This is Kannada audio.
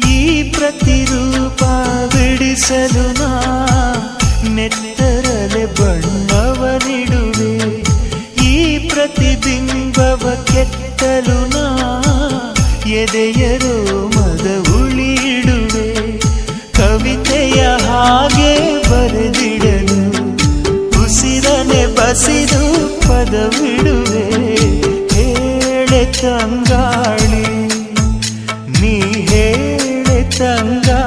ಈ ಪ್ರತಿರೂಪ ಬಿಡಿಸಲು ನಾ ನೆತ್ತರಲೆ ಬಣ್ಣವನಿಡುವೆ. ಈ ಪ್ರತಿಬಿಂಬವ ಕೆತ್ತಲು ನಾ ಎದೆಯರೋ ಮದ ಉಳಿಡುವೆ. ಕವಿತೆಯ ಹಾಗೆ ಬರೆದಿಡಲು ಉಸಿರನೆ ಬಸಿದು ಪದವಿಡುವೆ. ಹೇಳೆ ತಂಗಾಳಿ ನೀ ಹೇಳೆ ತಂಗಾಳಿ.